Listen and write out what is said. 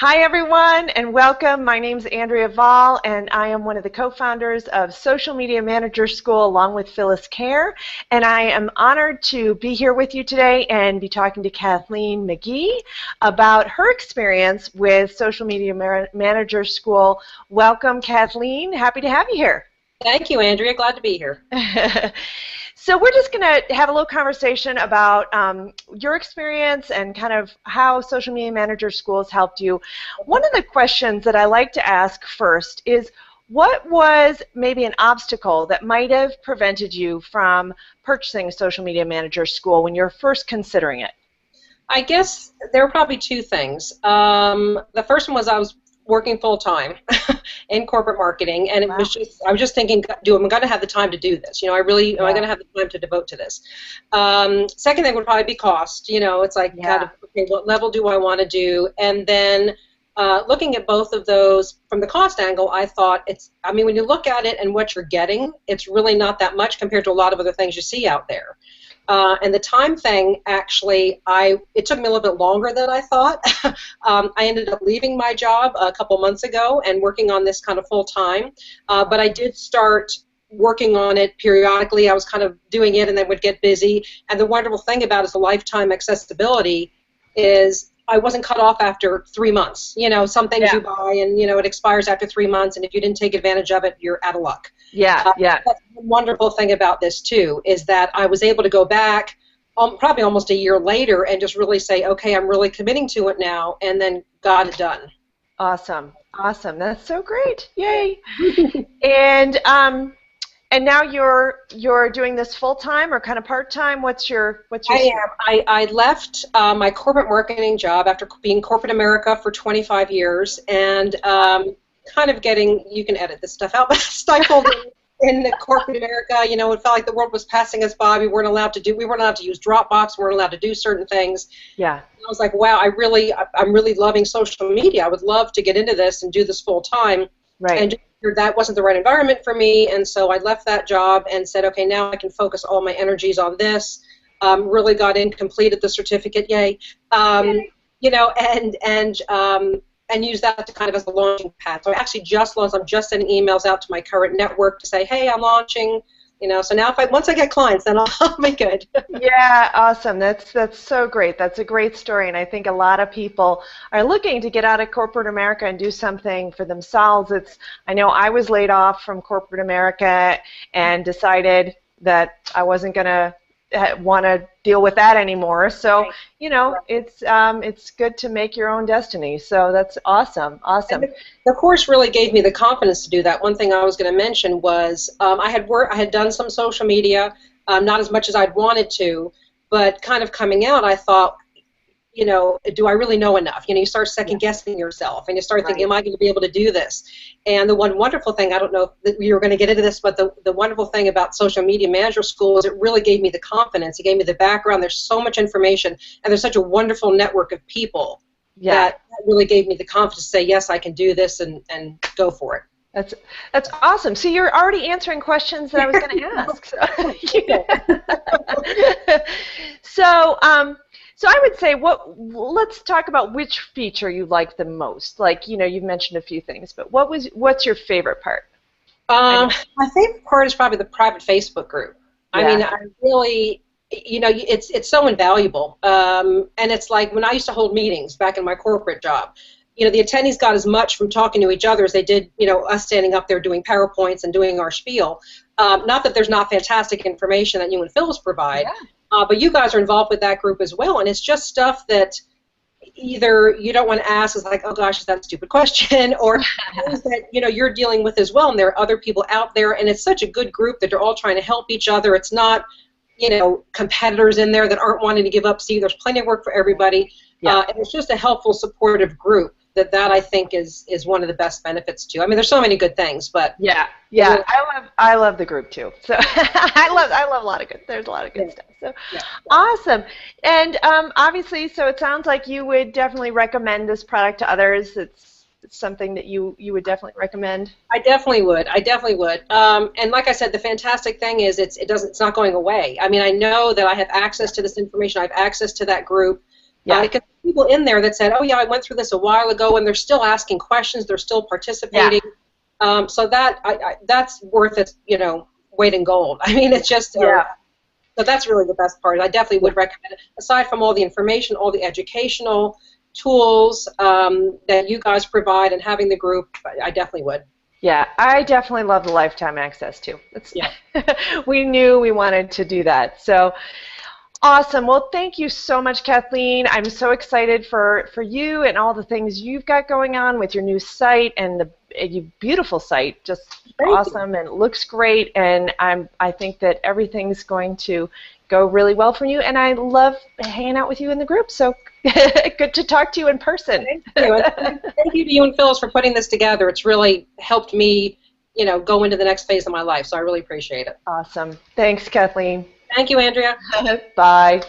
Hi everyone and welcome. My name is Andrea Vall and I am one of the co-founders of Social Media Manager School along with Phyllis Kerr, and I am honored to be here with you today and be talking to Kathleen Magee about her experience with Social Media Manager School. Welcome, Kathleen. Happy to have you here. Thank you, Andrea. Glad to be here. So we're just going to have a little conversation about your experience and kind of how Social Media Manager School has helped you. One of the questions that I like to ask first is, what was maybe an obstacle that might have prevented you from purchasing Social Media Manager School when you're first considering it? I guess there were probably two things. The first one was I was working full-time in corporate marketing, and it was just, I was just thinking, am I going to have the time to do this? You know, am I going to have the time to devote to this? Second thing would probably be cost. You know, it's like, kind of, okay, what level do I want to do? And then looking at both of those from the cost angle, I thought I mean, when you look at it and what you're getting, it's really not that much compared to a lot of other things you see out there. And the time thing, actually, it took me a little bit longer than I thought. I ended up leaving my job a couple months ago and working on this kind of full time. But I did start working on it periodically. I was kind of doing it and then would get busy. And the wonderful thing about it is the lifetime accessibility is I wasn't cut off after 3 months. You know, some things you buy and, you know, it expires after 3 months, and if you didn't take advantage of it, you're out of luck. Yeah. That's the wonderful thing about this, too, is that I was able to go back probably almost a year later and just really say, okay, I'm really committing to it now, and then got it done. Awesome. Awesome. That's so great. Yay. And now you're doing this full time or kind of part time? What's your? I left my corporate marketing job after being corporate America for 25 years, and kind of getting, you can edit this stuff out, but stifled in the corporate America. You know, it felt like the world was passing us by. We weren't allowed to use Dropbox. We weren't allowed to do certain things. Yeah. And I was like, wow, I'm really loving social media. I would love to get into this and do this full time. Right. And that wasn't the right environment for me, and so I left that job and said, okay, now I can focus all my energies on this. Really got in, completed the certificate, yay. You know, and use that to kind of as a launching pad. So I actually just launched. I'm just sending emails out to my current network to say, hey, I'm launching. You know, so now once I get clients, then I'll be good. Yeah, awesome. That's so great. That's a great story, and I think a lot of people are looking to get out of corporate America and do something for themselves. I know I was laid off from corporate America and decided that I wasn't going to want to deal with that anymore. So, you know, it's good to make your own destiny. So that's awesome. Awesome. And the course really gave me the confidence to do that. One thing I was going to mention was I had done some social media, not as much as I'd wanted to, but kind of coming out, I thought, you know, do I really know enough? You know, you start second guessing yourself, and you start thinking, am I going to be able to do this? And the one wonderful thing, I don't know if you were going to get into this, but the wonderful thing about Social Media Manager School is it really gave me the confidence. It gave me the background. There's so much information, and there's such a wonderful network of people that really gave me the confidence to say, yes, I can do this and go for it. That's awesome. So you're already answering questions that I was going to ask. So I would say, let's talk about which feature you like the most. Like, you know, you've mentioned a few things, but what's your favorite part? My favorite part is probably the private Facebook group. I mean, I really, you know, it's so invaluable. And it's like when I used to hold meetings back in my corporate job, you know, the attendees got as much from talking to each other as they did, you know, us standing up there doing PowerPoints and doing our spiel. Not that there's not fantastic information that you and Phyllis provide. But you guys are involved with that group as well, and it's just stuff that either you don't want to ask, is like, oh gosh, is that a stupid question, or things that, you know, you're dealing with as well, and there are other people out there, and it's such a good group that they're all trying to help each other. It's not, you know, competitors in there that aren't wanting to give up. See, there's plenty of work for everybody, and it's just a helpful, supportive group. That I think is one of the best benefits too. I mean, there's so many good things, but I love the group too. So I love a lot of good. There's a lot of good stuff. So awesome. And obviously, so it sounds like you would definitely recommend this product to others. It's something that you would definitely recommend. I definitely would. And like I said, the fantastic thing is it's not going away. I mean, I know that I have access to this information. I have access to that group. Yeah. Because people in there that said, oh yeah, I went through this a while ago, and they're still asking questions, they're still participating. Yeah. So that's worth its, weight in gold. I mean, it's just, Yeah. so that's really the best part. I definitely would recommend it. Aside from all the information, all the educational tools that you guys provide and having the group, I definitely would. Yeah, I definitely love the lifetime access too. Yeah. We knew we wanted to do that. So awesome. Well, thank you so much, Kathleen. I'm so excited for you and all the things you've got going on with your new site and the beautiful site. Just awesome, and it looks great. And I think that everything's going to go really well for you. And I love hanging out with you in the group. So good to talk to you in person. Thank you. And thank you to you and Phyllis for putting this together. It's really helped me, go into the next phase of my life. So I really appreciate it. Awesome. Thanks, Kathleen. Thank you, Andrea. Bye.